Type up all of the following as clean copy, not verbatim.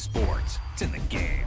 sports. It's in the game.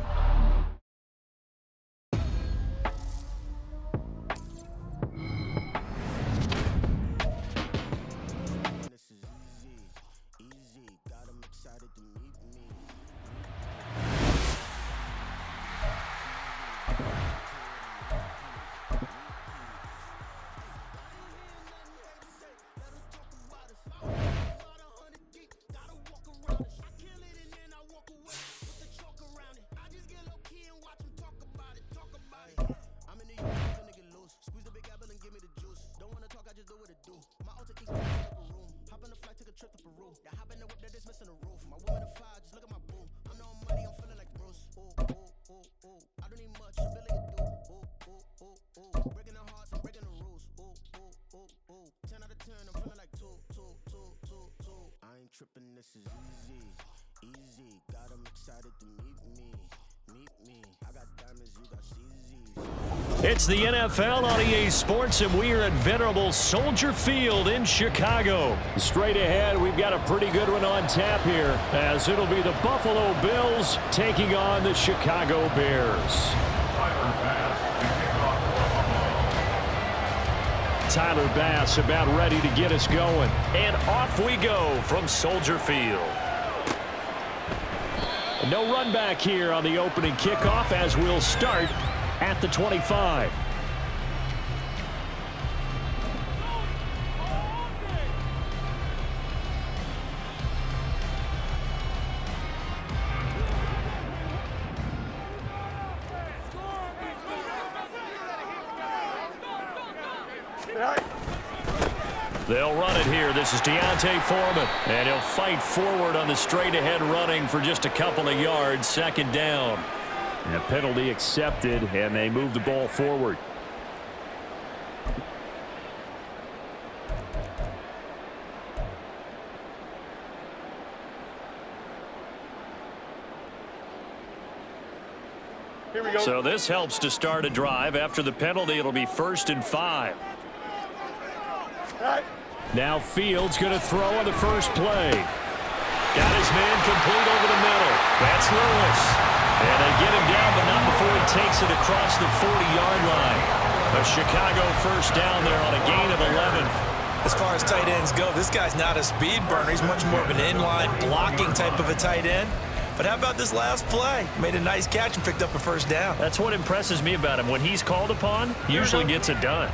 It's the NFL on EA Sports, and we are at venerable Soldier Field in Chicago. Straight ahead, we've got a pretty good one on tap here, as it'll be the Buffalo Bills taking on the Chicago Bears. Tyler Bass about ready to get us going. And off we go from Soldier Field. No run back here on the opening kickoff, as we'll start at the 25. They'll run it here. This is Deontay Foreman, and he'll fight forward on the straight-ahead running for just a couple of yards. Second down. And a penalty accepted, and they move the ball forward. Here we go. So this helps to start a drive. After the penalty, it'll be 1st and 5. Right. Now Fields going to throw on the first play. Got his man complete over the middle. That's Lewis. And they get him down, but not before he takes it across the 40-yard line. A Chicago first down there on a gain of 11. As far as tight ends go, this guy's not a speed burner. He's much more of an inline blocking type of a tight end. But how about this last play? Made a nice catch and picked up a first down. That's what impresses me about him. When he's called upon, he usually gets it done.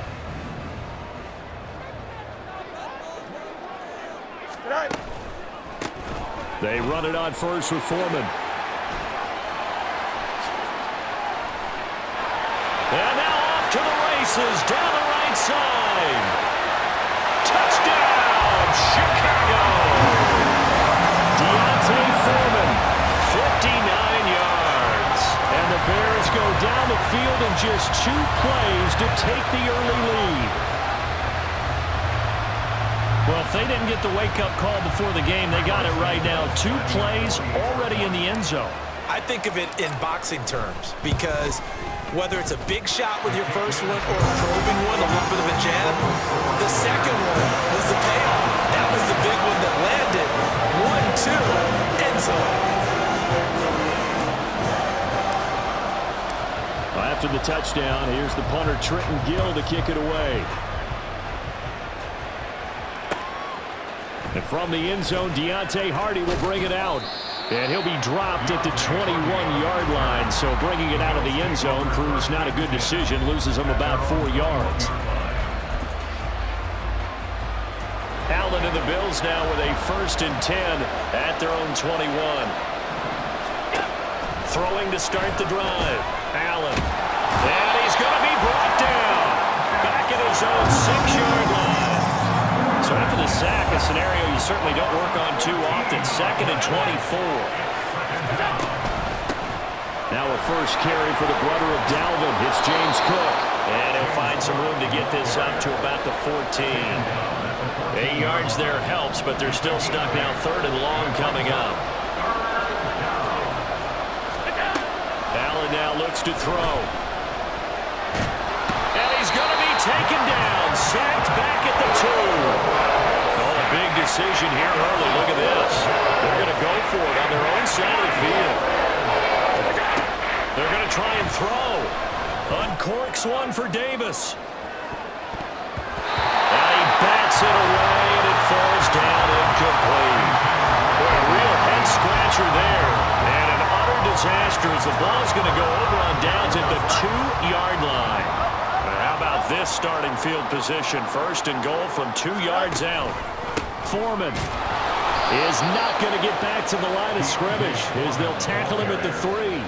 They run it on first with Foreman. And now off to the races down the right side. Touchdown, Chicago! Deontay Foreman, 59 yards. And the Bears go down the field in just 2 plays to take the early lead. Well, if they didn't get the wake-up call before the game, they got it right now. 2 plays already in the end zone. I think of it in boxing terms because whether it's a big shot with your first one or a probing one, a little bit of a jab, the second one was the payoff. That was the big one that landed. 1-2, end zone. After the touchdown, here's the punter Trenton Gill to kick it away. And from the end zone, Deontay Hardy will bring it out. And he'll be dropped at the 21-yard line. So bringing it out of the end zone proves not a good decision. Loses him about 4 yards. Allen and the Bills now with a 1st and 10 at their own 21. Throwing to start the drive. Allen. And he's going to be brought down. Back at his own 6-yard line. So after the sack, a scenario you certainly don't work on too often. 2nd and 24. Now a first carry for the brother of Dalvin. It's James Cook. And he'll find some room to get this up to about the 14. 8 yards there helps, but they're still stuck now. 3rd and long coming up. Allen now looks to throw. And he's going to be taken down. Sacked back at the 2. Oh, a big decision here early. Look at this. They're going to go for it on their own side of the field. They're going to try and throw. Uncorks one for Davis. And he bats it away, and it falls down incomplete. Boy, a real head-scratcher there. And an utter disaster as the ball's going to go over on downs at the 2-yard line. How about this starting field position? First and goal from 2 yards out. Foreman is not going to get back to the line of scrimmage as they'll tackle him at the 3.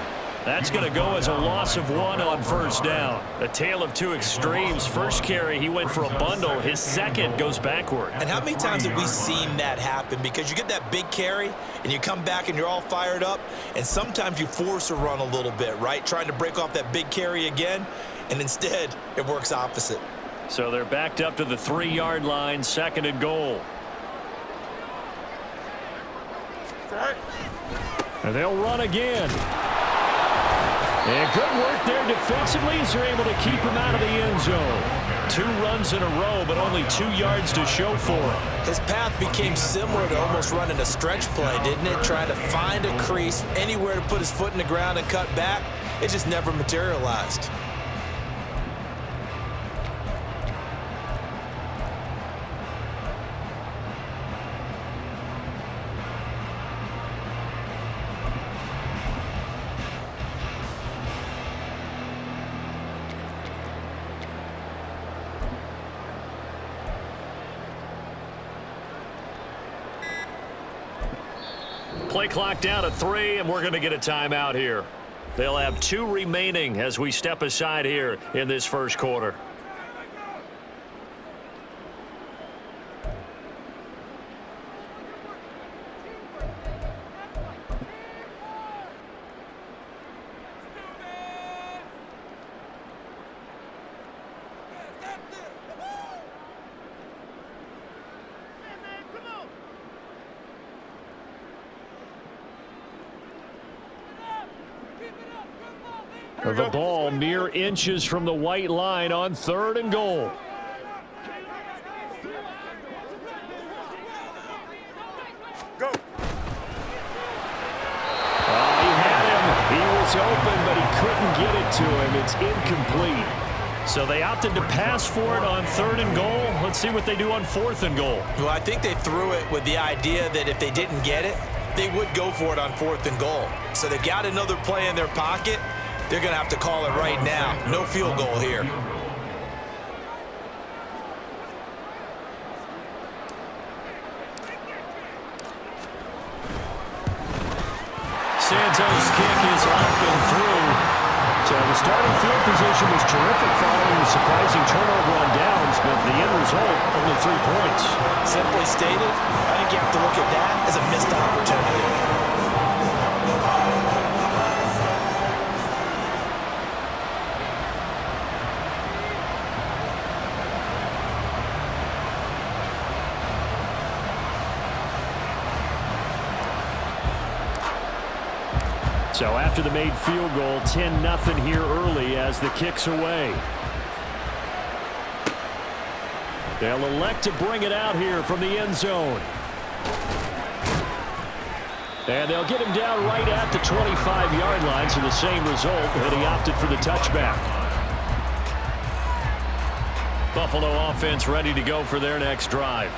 That's going to go as a loss of 1 on first down. A tale of two extremes. First carry, he went for a bundle. His second goes backward. And how many times have we seen that happen? Because you get that big carry, and you come back and you're all fired up, and sometimes you force a run a little bit, right? Trying to break off that big carry again, and instead it works opposite. So they're backed up to the 3-yard line, second and goal. And they'll run again. And good work there defensively as they're able to keep him out of the end zone. 2 runs in a row, but only 2 yards to show for him. His path became similar to almost running a stretch play, didn't it? Trying to find a crease, anywhere to put his foot in the ground and cut back. It just never materialized. Play clock down to 3, and we're going to get a timeout here. They'll have 2 remaining as we step aside here in this first quarter. The ball mere inches from the white line on 3rd and goal. Go. He had him. He was open, but he couldn't get it to him. It's incomplete. So they opted to pass for it on 3rd and goal. Let's see what they do on 4th and goal. Well, I think they threw it with the idea that if they didn't get it, they would go for it on 4th and goal. So they've got another play in their pocket. They're going to have to call it right now. No field goal here. Santos' kick is up and through. So the starting field position was terrific following the surprising turnover on downs, but the end result, only 3 points. Simply stated, I think you have to look at that as a missed opportunity. So after the made field goal, 10-0 here early as the kick's away. They'll elect to bring it out here from the end zone. And they'll get him down right at the 25-yard line, so the same result, but he opted for the touchback. Buffalo offense ready to go for their next drive.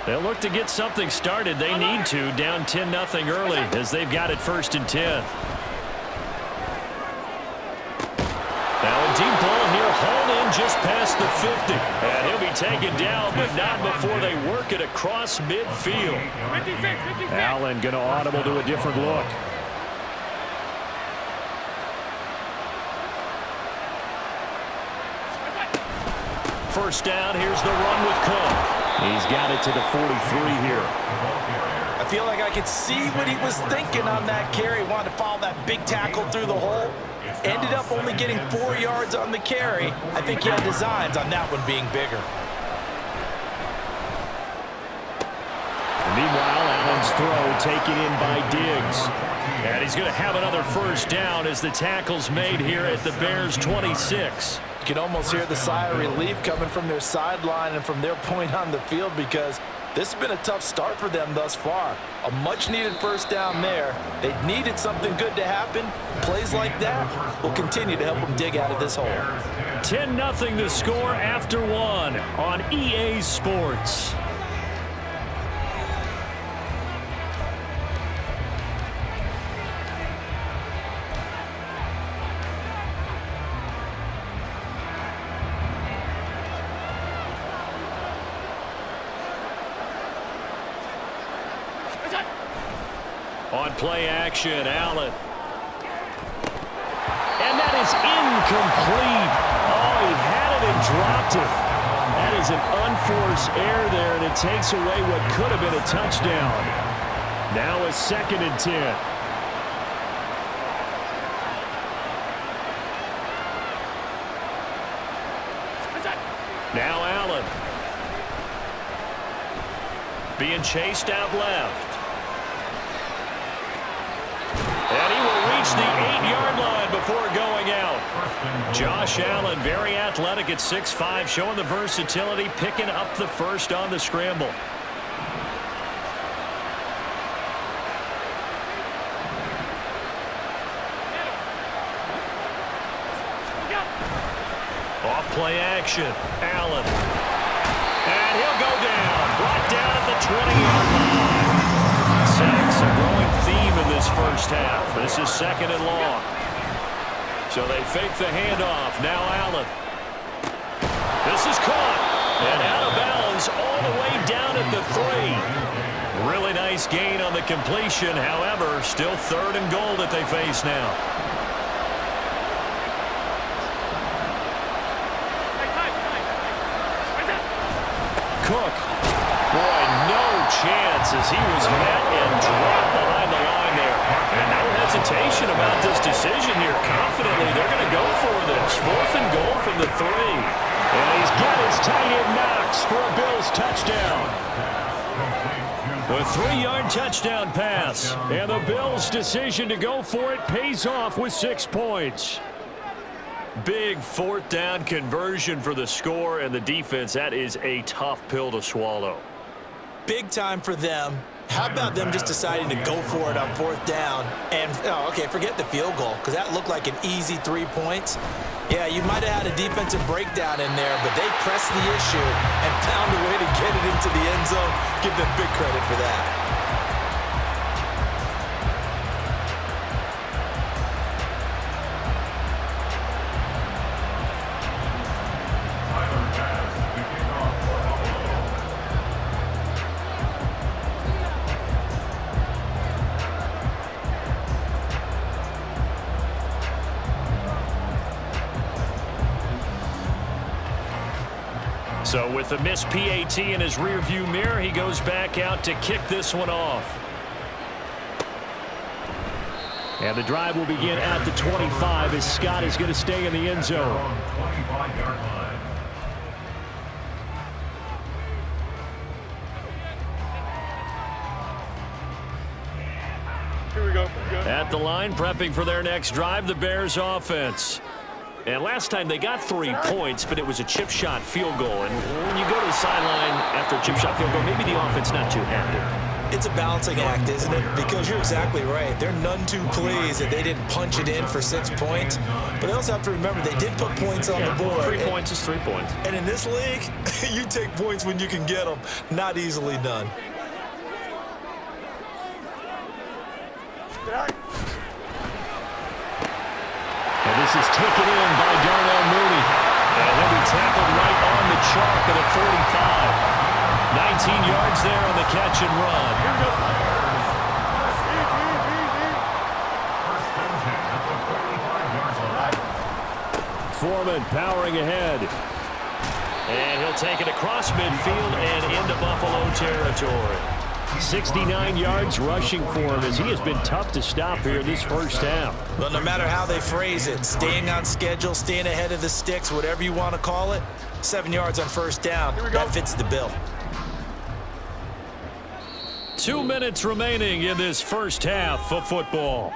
They'll look to get something started. They need to, down 10-0 early as they've got it 1st and 10. Now a deep ball here, hauled in just past the 50. And he'll be taken down, but not before they work it across midfield. Allen going to audible to a different look. First down, here's the run with Cook. He's got it to the 43 here. I feel like I could see what he was thinking on that carry. Wanted to follow that big tackle through the hole. Ended up only getting 4 yards on the carry. I think he had designs on that one being bigger. Meanwhile, Allen's throw taken in by Diggs. And he's going to have another first down as the tackle's made here at the Bears' 26. You can almost hear the sigh of relief coming from their sideline and from their point on the field because This has been a tough start for them thus far. A much-needed first down there. They needed something good to happen. Plays like that will continue to help them dig out of this hole. 10-0 the score after one on EA Sports. On play action, Allen. And that is incomplete. Oh, he had it and dropped it. That is an unforced error there, and it takes away what could have been a touchdown. Now a 2nd and 10. Now Allen. Being chased out left. And he will reach the 8-yard line before going out. Josh Allen, very athletic at 6'5", showing the versatility, picking up the first on the scramble. Off play action, Allen. And he'll go down, brought down at the 20-yard line. Sacks, a growing theme in this first half. This is 2nd and long. So they fake the handoff. Now Allen. This is caught. And out of bounds all the way down at the 3. Really nice gain on the completion. However, still 3rd and goal that they face now. Cook. Boy, no chance as he was met and dropped behind the line there. And no hesitation about this decision here. Confidently, they're going to go for this. 4th and goal from the 3. And he's got his tight end Knox for a Bills touchdown. A 3-yard touchdown pass. And the Bills' decision to go for it pays off with 6 points. Big 4th down conversion for the score, and the defense, that is a tough pill to swallow. Big time for them. How about them just deciding to go for it on 4th down? And, okay, forget the field goal, because that looked like an easy 3 points. Yeah, you might have had a defensive breakdown in there, but they pressed the issue and found a way to get it into the end zone. Give them big credit for that. So with the missed PAT in his rearview mirror, he goes back out to kick this one off. And the drive will begin at the 25 as Scott is going to stay in the end zone. Here we go. At the line, prepping for their next drive, the Bears offense. And last time they got 3 points, but it was a chip shot field goal. And when you go to the sideline after a chip shot field goal, maybe the offense not too happy. It's a balancing act, isn't it? Because you're exactly right. They're none too pleased that they didn't punch it in for 6 points. But they also have to remember they did put points on the board. 3 points is 3 points. And in this league, you take points when you can get them. Not easily done. And this is taken in by Darnell Mooney. And he'll be tackled right on the chalk at the 45. 19 yards there on the catch and run. Foreman powering ahead. And he'll take it across midfield and into Buffalo territory. 69 yards rushing for him as he has been tough to stop here this first half. Well, no matter how they phrase it, staying on schedule, staying ahead of the sticks, whatever you want to call it, 7 yards on first down, that fits the bill. 2 minutes remaining in this first half of football.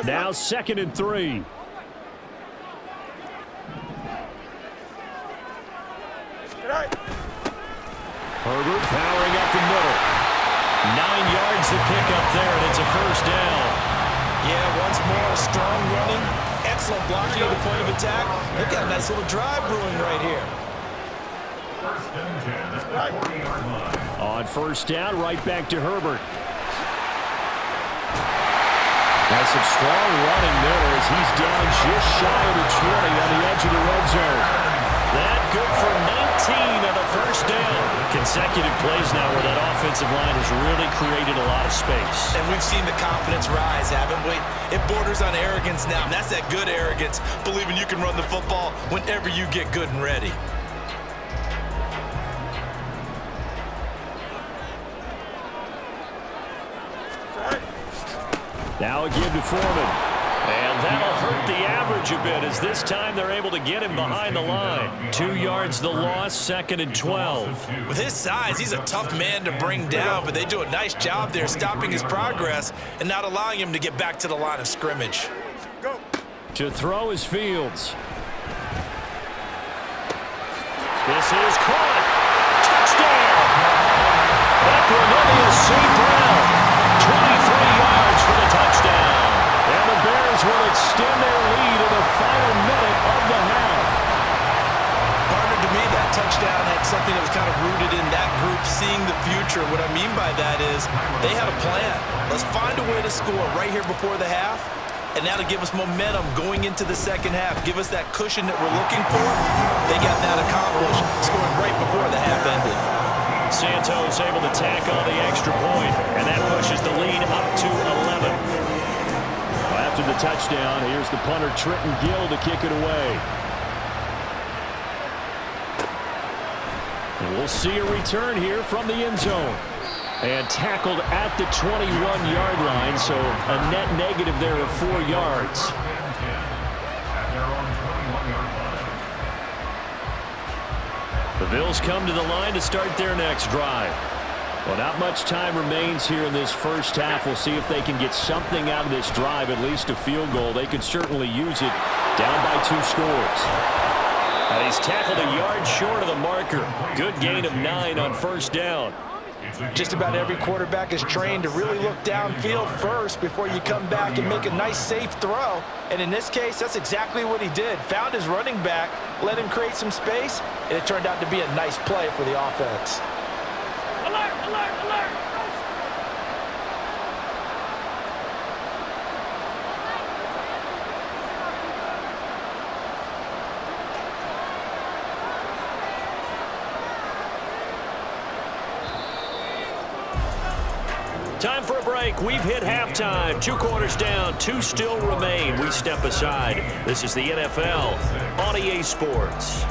Now 2nd and 3. Herbert powering up the middle. 9 yards to pick up there, and it's a first down. Yeah, once more, strong running, excellent blocking at the point of attack. They've got a nice little drive brewing right here. On first down, right back to Herbert. Has some strong running there as he's down just shy of the 20 on the edge of the red zone. That good for 19 on the first down. Consecutive plays now where that offensive line has really created a lot of space. And we've seen the confidence rise, haven't we? It borders on arrogance now, and that's that good arrogance, believing you can run the football whenever you get good and ready. Now a give to Foreman. And that'll hurt the average a bit as this time they're able to get him behind the line. 2 yards the loss, 2nd and 12. With his size, he's a tough man to bring down, but they do a nice job there stopping his progress and not allowing him to get back to the line of scrimmage. Go. To throw is Fields. This is caught. Touchdown. Equinemius St. Brown. 23 yards for the touchdown. And the Bears will extend their lead in the final minute of the half. Partner, to me, that touchdown had something that was kind of rooted in that group seeing the future. What I mean by that is they had a plan. Let's find a way to score right here before the half, and that'll give us momentum going into the second half. Give us that cushion that we're looking for. They got that accomplished, scoring right before the half ended. Santos able to tack on the extra point, and that pushes the lead up to 11. After the touchdown, here's the punter Trenton Gill to kick it away. And we'll see a return here from the end zone. And tackled at the 21-yard line, so a net negative there of 4 yards. The Bills come to the line to start their next drive. Well, not much time remains here in this first half. We'll see if they can get something out of this drive, at least a field goal. They could certainly use it down by 2 scores. And he's tackled a yard short of the marker. Good gain of 9 on first down. Just about every quarterback is trained to really look downfield first before you come back and make a nice, safe throw. And in this case, that's exactly what he did. Found his running back, let him create some space, and it turned out to be a nice play for the offense. Alert, alert, alert. Time for a break. We've hit halftime. 2 quarters down. 2 still remain. We step aside. This is the NFL on EA Sports.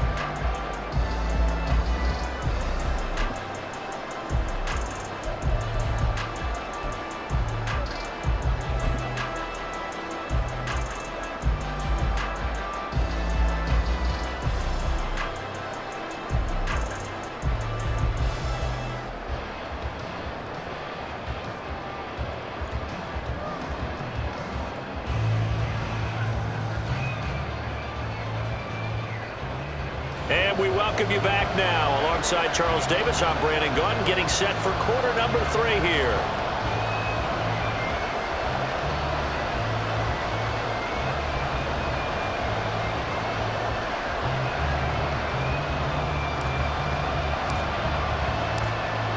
And we welcome you back now. Alongside Charles Davis, I'm Brandon Gunn, getting set for quarter number 3 here.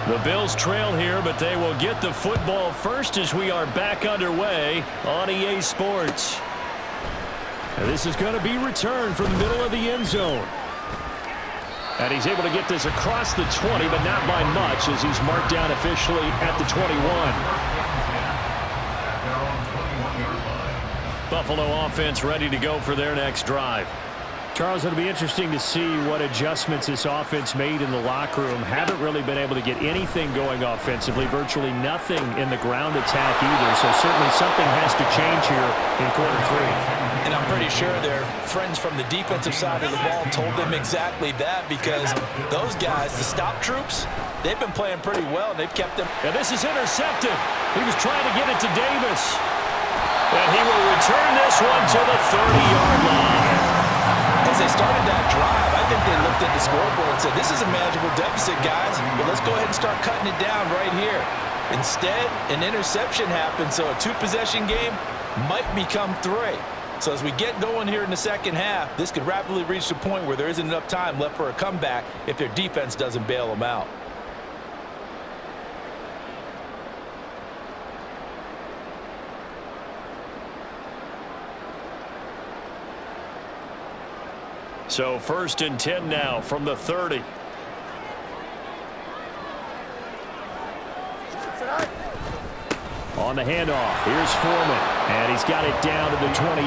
The Bills trail here, but they will get the football first as we are back underway on EA Sports. And this is going to be returned from the middle of the end zone. And he's able to get this across the 20, but not by much as he's marked down officially at the 21. Buffalo offense ready to go for their next drive. Charles, it'll be interesting to see what adjustments this offense made in the locker room. Haven't really been able to get anything going offensively, virtually nothing in the ground attack either. So certainly something has to change here in quarter 3. And I'm pretty sure their friends from the defensive side of the ball told them exactly that, because those guys, the stop troops, they've been playing pretty well. They've kept them. And this is intercepted. He was trying to get it to Davis. And he will return this one to the 30-yard line. As they started that drive, I think they looked at the scoreboard and said, this is a manageable deficit, guys, but let's go ahead and start cutting it down right here. Instead, an interception happened, so a two-possession game might become three. So as we get going here in the second half, this could rapidly reach the point where there isn't enough time left for a comeback if their defense doesn't bail them out. So 1st and 10 now from the 30. On the handoff, here's Foreman, and he's got it down to the 28.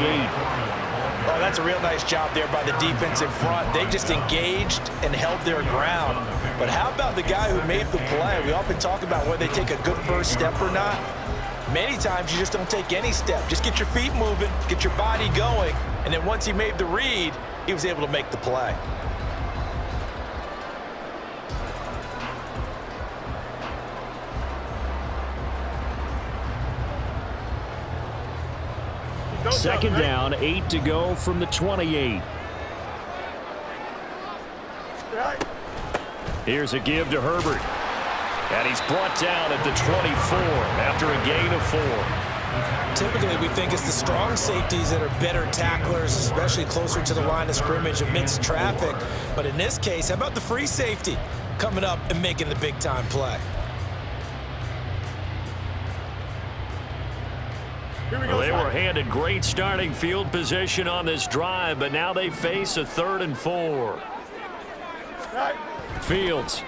Oh, that's a real nice job there by the defense in front. They just engaged and held their ground. But how about the guy who made the play? We often talk about whether they take a good first step or not. Many times you just don't take any step. Just get your feet moving, get your body going, and then once he made the read, he was able to make the play. Second down, 8 to go from the 28. Here's a give to Herbert. And he's brought down at the 24 after a gain of 4. Typically, we think it's the strong safeties that are better tacklers, especially closer to the line of scrimmage amidst traffic. But in this case, how about the free safety coming up and making the big-time play? Well, they were handed great starting field position on this drive, but now they face a 3rd and 4. Fields.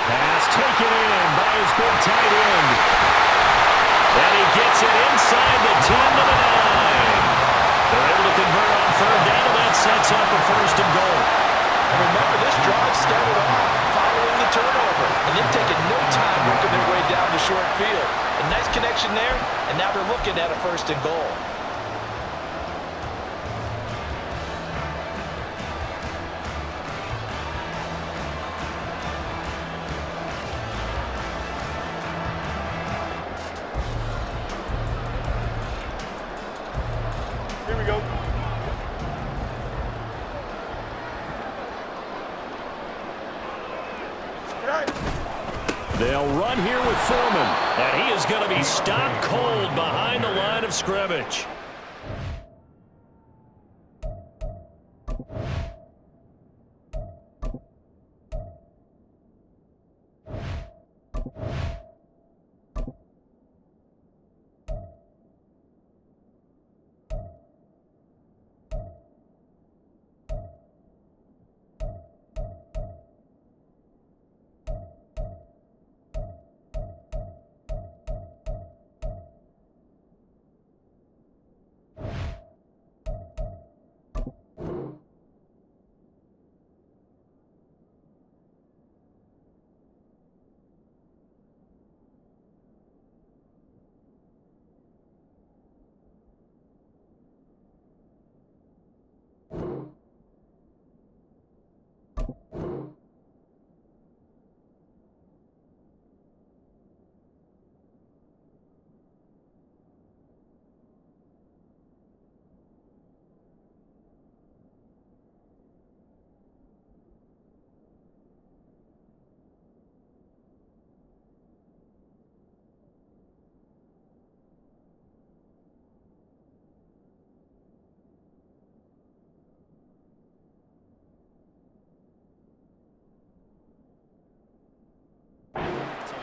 Pass taken in by his big tight end. And he gets it inside the 10 to the 9. They're able to convert on 3rd down, and that sets up a 1st and goal. And remember, this drive started off following the turnover, and they've taken no time working their way down the short field. A nice connection there, and now they're looking at a 1st and goal. Here we go. They'll run here with Foreman, and he is going to be stopped cold behind the line of scrimmage.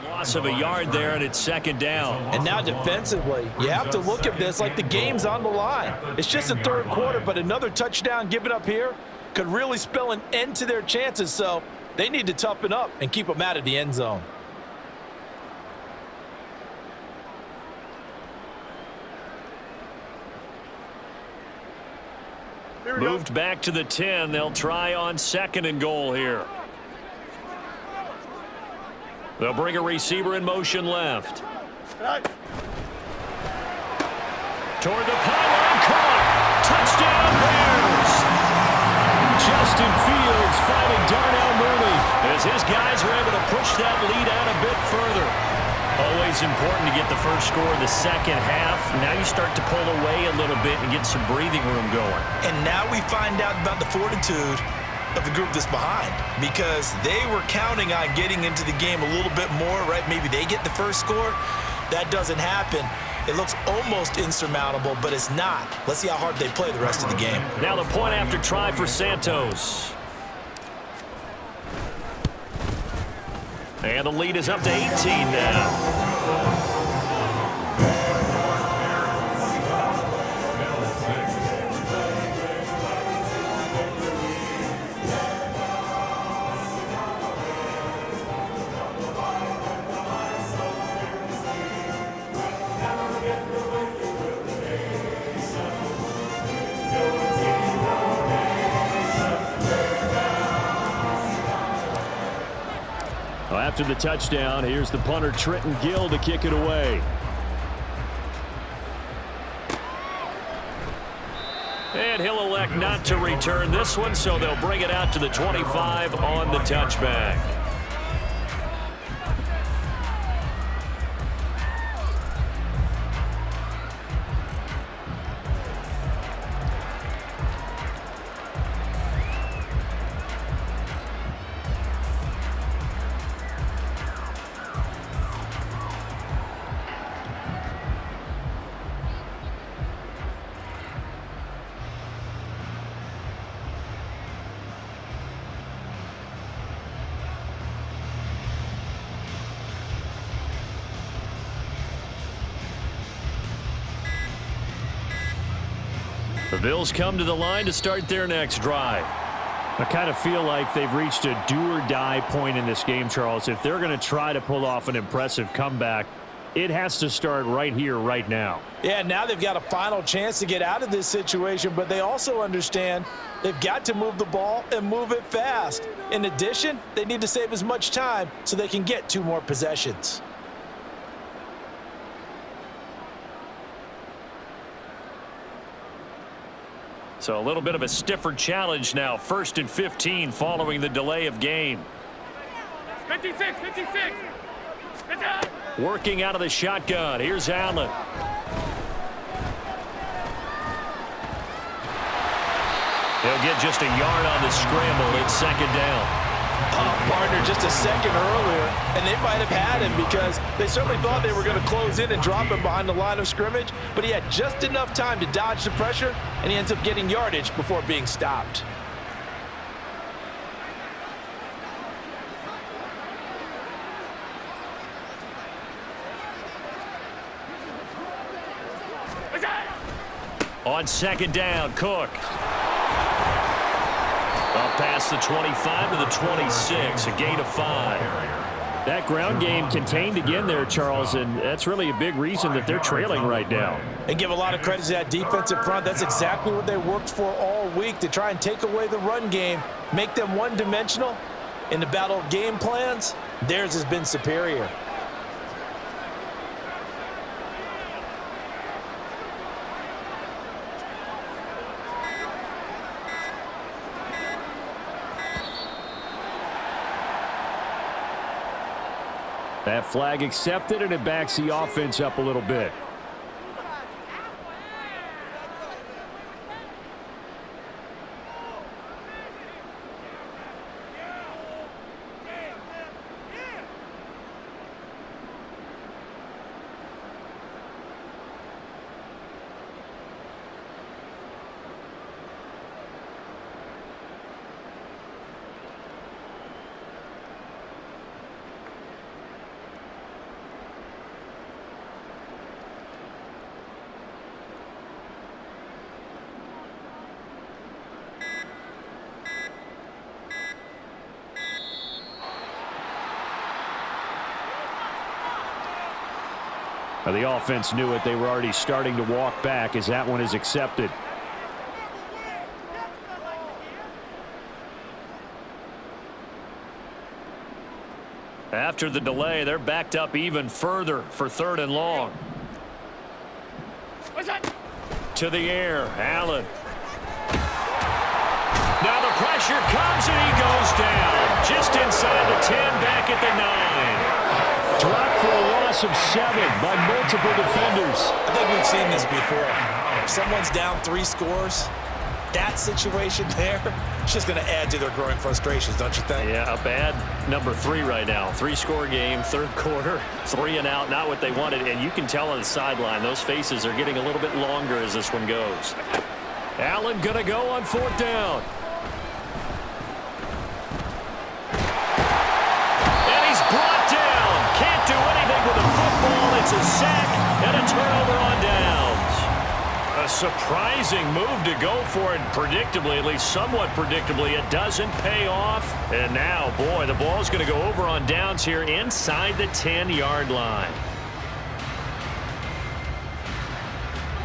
Loss of a yard there, and it's 2nd down. And now defensively, you have to look at this like the game's on the line. It's just the 3rd quarter, but another touchdown given up here could really spell an end to their chances, so they need to toughen up and keep them out of the end zone. Moved back to the 10. They'll try on 2nd and goal here. They'll bring a receiver in motion left. Toward the pylon, caught. Touchdown Bears. Justin Fields finding Darnell Mooney as his guys are able to push that lead out a bit further. Always was important to get the first score in the second half. Now you start to pull away a little bit and get some breathing room going. And now we find out about the fortitude of the group that's behind, because they were counting on getting into the game a little bit more, right? Maybe they get the first score. That doesn't happen. It looks almost insurmountable, but it's not. Let's see how hard they play the rest of the game. Now the point after try for Santos. And the lead is up to 18 now. After the touchdown, here's the punter, Trenton Gill, to kick it away. And he'll elect not to return this one, so they'll bring it out to the 25 on the touchback. The Bills come to the line to start their next drive. I kind of feel like they've reached a do-or-die point in this game, Charles. If they're going to try to pull off an impressive comeback, it has to start right here, right now. Yeah, now they've got a final chance to get out of this situation, but they also understand they've got to move the ball and move it fast. In addition, they need to save as much time so they can get 2 more possessions. So a little bit of a stiffer challenge now. 1st and 15 following the delay of game. 56, 56. Get down. Working out of the shotgun. Here's Allen. He'll get just a yard on the scramble. It's 2nd down. Partner just a second earlier, and they might have had him because they certainly thought they were going to close in and drop him behind the line of scrimmage, but he had just enough time to dodge the pressure, and he ends up getting yardage before being stopped. On 2nd down, Cook. Up past the 25 to the 26, a gain of 5. That ground game contained again there, Charles, and that's really a big reason that they're trailing right now. And give a lot of credit to that defensive front. That's exactly what they worked for all week, to try and take away the run game, make them one-dimensional. In the battle of game plans, theirs has been superior. That flag accepted, and it backs the offense up a little bit. Now, the offense knew it. They were already starting to walk back as that one is accepted. After the delay, they're backed up even further for 3rd and long. What's that? To the air, Allen. Now the pressure comes and he goes down. Just inside the 10, back at the 9. Drop for a loss loss of 7 by multiple defenders. I think we've seen this before. If someone's down 3 scores, that situation there, it's just going to add to their growing frustrations, don't you think? Yeah, a bad number 3 right now. 3-score game, third quarter, 3 and out, not what they wanted. And you can tell on the sideline, those faces are getting a little bit longer as this one goes. Allen going to go on 4th down. And he's brought down. Can't do anything with the football. It's a sack and a turnover on downs. A surprising move to go for it, predictably, at least somewhat predictably. It doesn't pay off. And now, boy, the ball's going to go over on downs here inside the 10-yard line.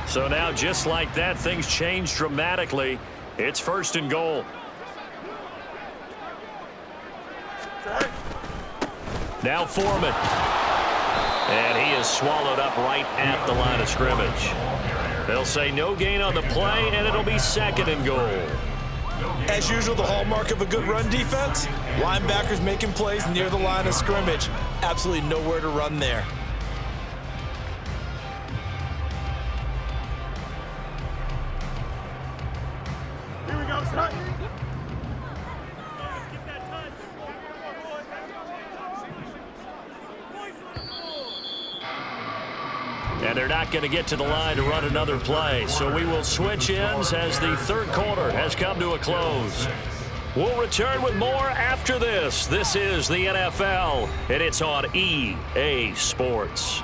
So now, just like that, things change dramatically. It's 1st and goal. Now Foreman. And he is swallowed up right at the line of scrimmage. They'll say no gain on the play, and it'll be 2nd and goal. As usual, the hallmark of a good run defense, linebackers making plays near the line of scrimmage. Absolutely nowhere to run there. Here we go, son. And they're not going to get to the line to run another play. So we will switch ends as the third quarter has come to a close. We'll return with more after this. This is the NFL, and it's on EA Sports.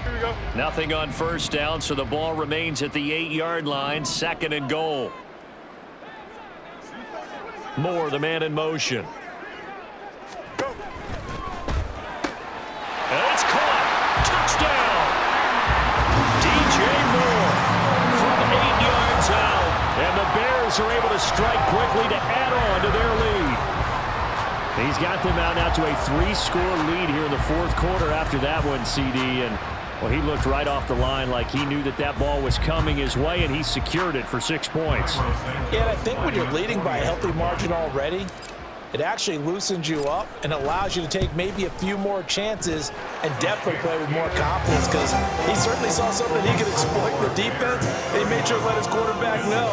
Here we go. Nothing on 1st down, so the ball remains at the 8-yard line, 2nd and goal. Moore, the man in motion. Go. And it's caught. Touchdown. DJ Moore from 8 yards out. And the Bears are able to strike quickly to add on to their lead. He's got them out now to a 3-score lead here in the 4th quarter after that one, CD. And well, he looked right off the line like he knew that that ball was coming his way, and he secured it for 6 points. Yeah, and I think when you're leading by a healthy margin already, it actually loosens you up and allows you to take maybe a few more chances and definitely play with more confidence, because he certainly saw something he could exploit the defense, and he made sure to let his quarterback know,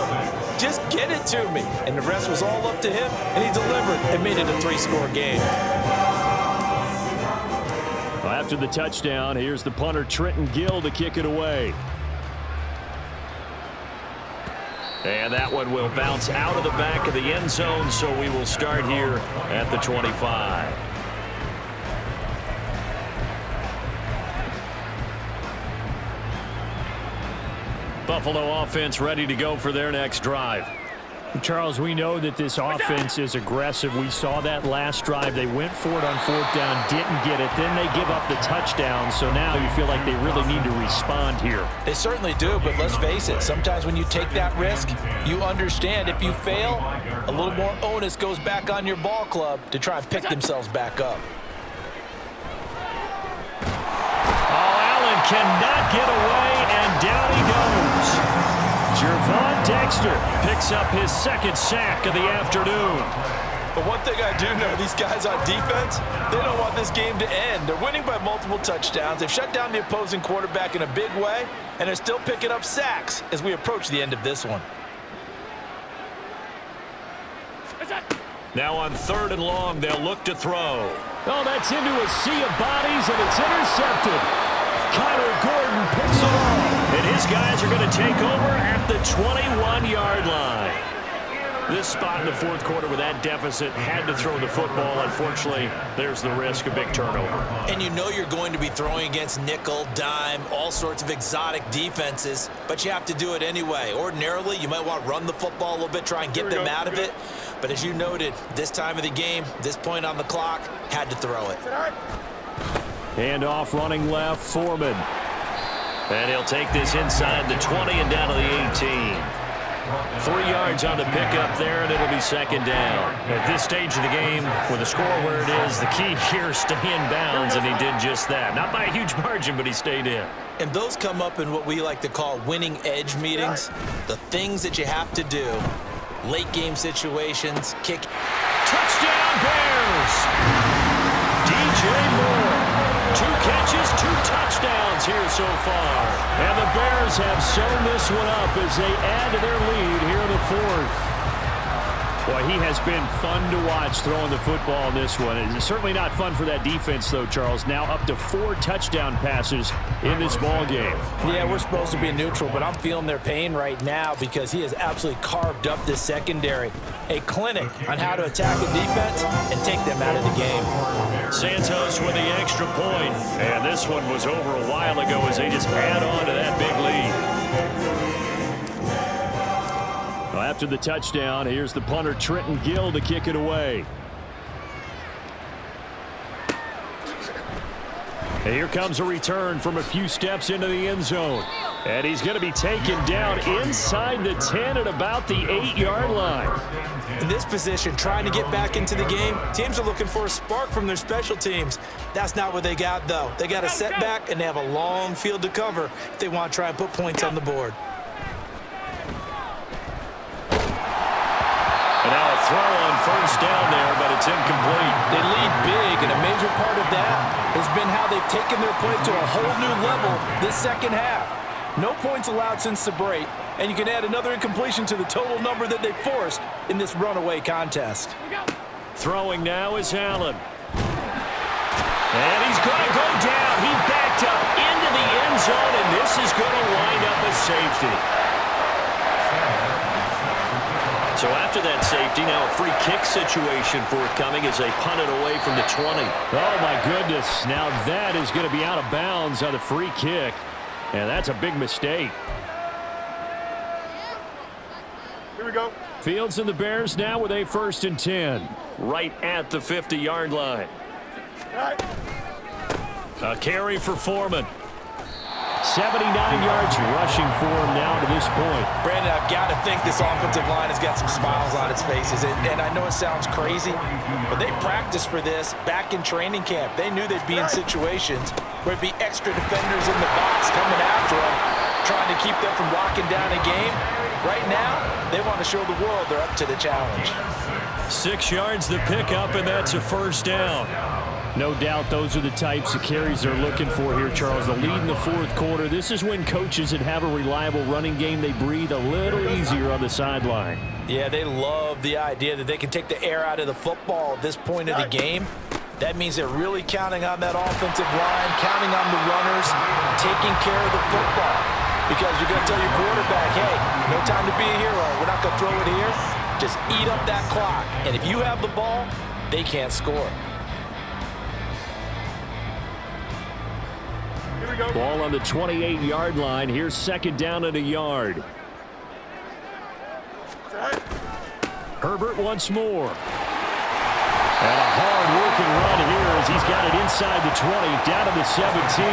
just get it to me. And the rest was all up to him, and he delivered and made it a 3-score game. After the touchdown, here's the punter, Trenton Gill, to kick it away. And that one will bounce out of the back of the end zone, so we will start here at the 25. Buffalo offense ready to go for their next drive. Charles, we know that this offense is aggressive. We saw that last drive. They went for it on 4th down, didn't get it. Then they give up the touchdown. So now you feel like they really need to respond here. They certainly do, but let's face it. Sometimes when you take that risk, you understand if you fail, a little more onus goes back on your ball club to try and pick themselves back up. Oh, Allen cannot get away, and down he goes. Gervon Dexter picks up his 2nd sack of the afternoon. But one thing I do know, these guys on defense, they don't want this game to end. They're winning by multiple touchdowns. They've shut down the opposing quarterback in a big way, and they're still picking up sacks as we approach the end of this one. Now on 3rd and long, they'll look to throw. Oh, that's into a sea of bodies, and it's intercepted. Kyler Gordon picks it off. And his guys are going to take over at the 21-yard line. This spot in the 4th quarter with that deficit, had to throw the football. Unfortunately, there's the risk of big turnover. And you know you're going to be throwing against nickel, dime, all sorts of exotic defenses, but you have to do it anyway. Ordinarily, you might want to run the football a little bit, try and get them out of it. But as you noted, this time of the game, this point on the clock, had to throw it. Handoff running left, Foreman. And he'll take this inside the 20 and down to the 18. 3 yards on the pickup there, and it'll be second down. At this stage of the game, with the score where it is, the key here is stay in bounds, and he did just that. Not by a huge margin, but he stayed in. And those come up in what we like to call winning edge meetings. The things that you have to do. Late game situations, kick. Touchdown Bears! DJ Moore. 2 catches, 2 touchdowns here so far. And the Bears have sewn this one up as they add to their lead here in the 4th. Boy, he has been fun to watch throwing the football in this one. It's certainly not fun for that defense, though, Charles. Now up to 4 touchdown passes in this ball game. Yeah, we're supposed to be neutral, but I'm feeling their pain right now because he has absolutely carved up this secondary. A clinic on how to attack a defense and take them out of the game. Santos with the extra point. And this one was over a while ago as they just add on to that big lead. Well, after the touchdown, here's the punter, Trenton Gill, to kick it away. And here comes a return from a few steps into the end zone. And he's going to be taken down inside the 10 at about the 8-yard line. In this position, trying to get back into the game, teams are looking for a spark from their special teams. That's not what they got, though. They got a setback, and they have a long field to cover if they want to try and put points on the board. And now a throw on first down there, but it's incomplete. They lead big, and a major part of that has been how they've taken their play to a whole new level this second half. No points allowed since the break, and you can add another incompletion to the total number that they forced in this runaway contest. Throwing now is Allen. And he's going to go down. He backed up into the end zone, and this is going to wind up a safety. So after that safety, now a free kick situation forthcoming as they punt it away from the 20. Oh, my goodness. Now that is going to be out of bounds on the free kick. And that's a big mistake. Here we go. Fields and the Bears now with a 1st and 10. Right at the 50-yard line. All right. A carry for Foreman. 79 yards rushing for him now to this point. Brandon, I've got to think this offensive line has got some smiles on its faces. And I know it sounds crazy, but they practiced for this back in training camp. They knew they'd be in situations where it'd be extra defenders in the box coming after them, trying to keep them from locking down a game. Right now, they want to show the world they're up to the challenge. 6 yards the pickup, and that's a first down. No doubt those are the types of carries they're looking for here, Charles. The lead in the 4th quarter. This is when coaches that have a reliable running game, they breathe a little easier on the sideline. Yeah, they love the idea that they can take the air out of the football at this point of the game. That means they're really counting on that offensive line, counting on the runners, taking care of the football. Because you're going to tell your quarterback, hey, no time to be a hero. We're not going to throw it here. Just eat up that clock. And if you have the ball, they can't score. Ball on the 28-yard line. Here's 2nd down and a yard. Herbert once more. And a hard-working run here as he's got it inside the 20, down to the 17.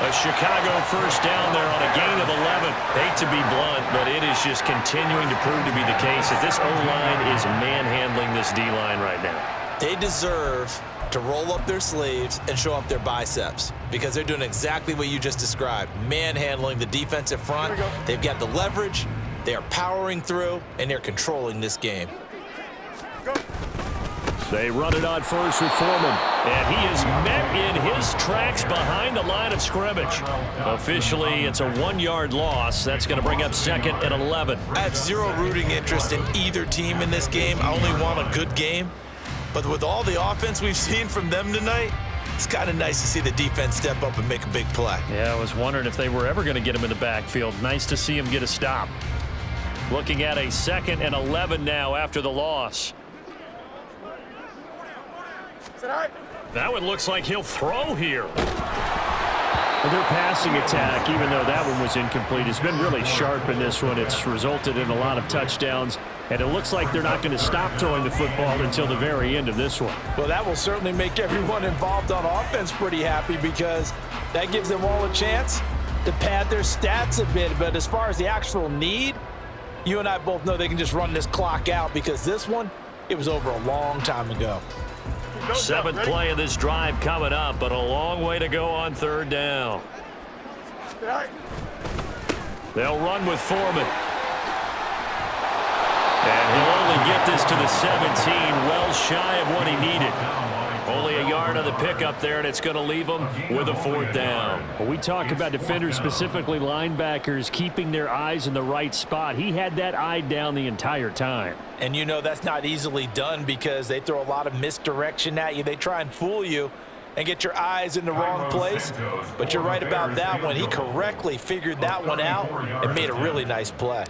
A Chicago first down there on a gain of 11. Hate to be blunt, but it is just continuing to prove to be the case that this O-line is manhandling this D-line right now. They deserve to roll up their sleeves and show up their biceps because they're doing exactly what you just described, manhandling the defensive front. They've got the leverage, they are powering through, and they're controlling this game. They run it on first with Foreman. And he is met in his tracks behind the line of scrimmage. Officially, it's a 1-yard loss. That's going to bring up 2nd and 11. I have zero rooting interest in either team in this game. I only want a good game. But with all the offense we've seen from them tonight, it's kind of nice to see the defense step up and make a big play. Yeah, I was wondering if they were ever going to get him in the backfield. Nice to see him get a stop. Looking at a 2nd and 11 now after the loss. That one looks like he'll throw here. Their passing attack, even though that one was incomplete, has been really sharp in this one. It's resulted in a lot of touchdowns, and it looks like they're not going to stop throwing the football until the very end of this one. Well, that will certainly make everyone involved on offense pretty happy because that gives them all a chance to pad their stats a bit. But as far as the actual need, You and I both know they can just run this clock out because this one, it was over a long time ago. Seventh play of this drive coming up, but a long way to go on third down. They'll run with Foreman. And he'll only get this to the 17, well shy of what he needed. Only a yard on the pickup there, and it's going to leave them with a fourth down. Well, we talk about defenders, specifically linebackers, keeping their eyes in the right spot. He had that eye down the entire time. And you know that's not easily done because they throw a lot of misdirection at you. They try and fool you and get your eyes in the wrong place. But you're right about that one. He correctly figured that one out and made a really nice play.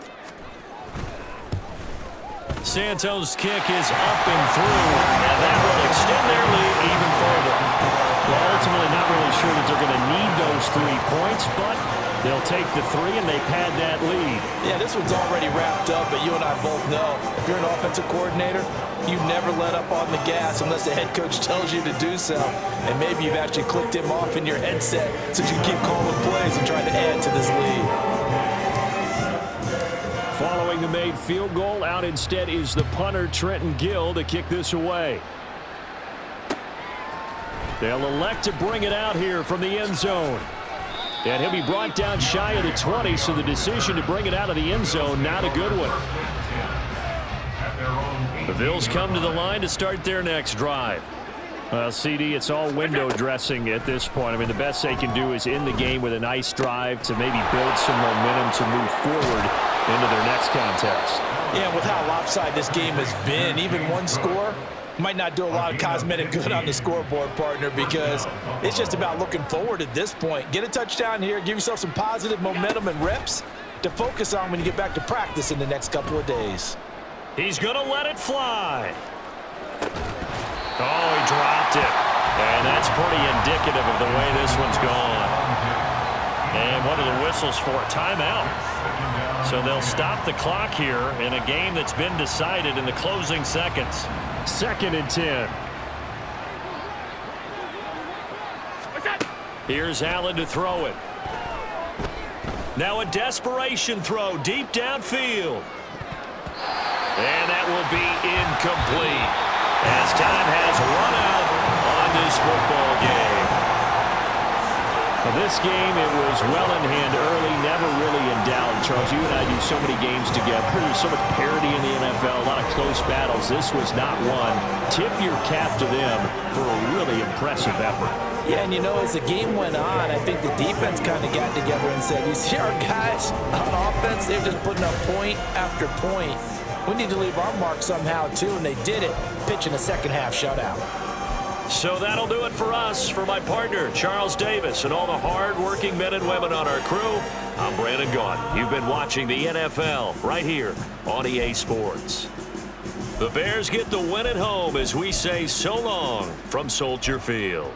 Santos' kick is up and through, and that will extend their lead even further. Well, ultimately not really sure that they're going to need those 3 points, but they'll take the 3 and they pad that lead. Yeah, this one's already wrapped up, but you and I both know if you're an offensive coordinator, you never let up on the gas unless the head coach tells you to do so. And maybe you've actually clicked him off in your headset so you can keep calling plays and trying to add to this lead. Following the made field goal, out instead is the punter, Trenton Gill, to kick this away. They'll elect to bring it out here from the end zone. And he'll be brought down shy of the 20, so the decision to bring it out of the end zone, not a good one. The Bills come to the line to start their next drive. CD, it's all window dressing at this point. I mean, the best they can do is end the game with a nice drive to maybe build some momentum to move forward into their next contest. Yeah, with how lopsided this game has been, even one score might not do a lot of cosmetic good on the scoreboard, partner, because it's just about looking forward at this point. Get a touchdown here, give yourself some positive momentum and reps to focus on when you get back to practice in the next couple of days. He's going to let it fly. Oh, he dropped it. And that's pretty indicative of the way this one's gone. And what are the whistles for? Timeout. So they'll stop the clock here in a game that's been decided in the closing seconds. 2nd and 10. Here's Allen to throw it. Now a desperation throw deep downfield. And that will be incomplete as time has run out on this football game. For this game, it was well in hand early, never really in doubt. Charles, you and I do so many games together. There's so much parity in the NFL, a lot of close battles. This was not one. Tip your cap to them for a really impressive effort. Yeah, and you know, as the game went on, I think the defense kind of got together and said, you see our guys on offense, they're just putting up point after point. We need to leave our mark somehow, too, and they did it, pitching a second-half shutout. So that'll do it for us. For my partner, Charles Davis, and all the hard-working men and women on our crew, I'm Brandon Gaudin. You've been watching the NFL right here on EA Sports. The Bears get the win at home as we say so long from Soldier Field.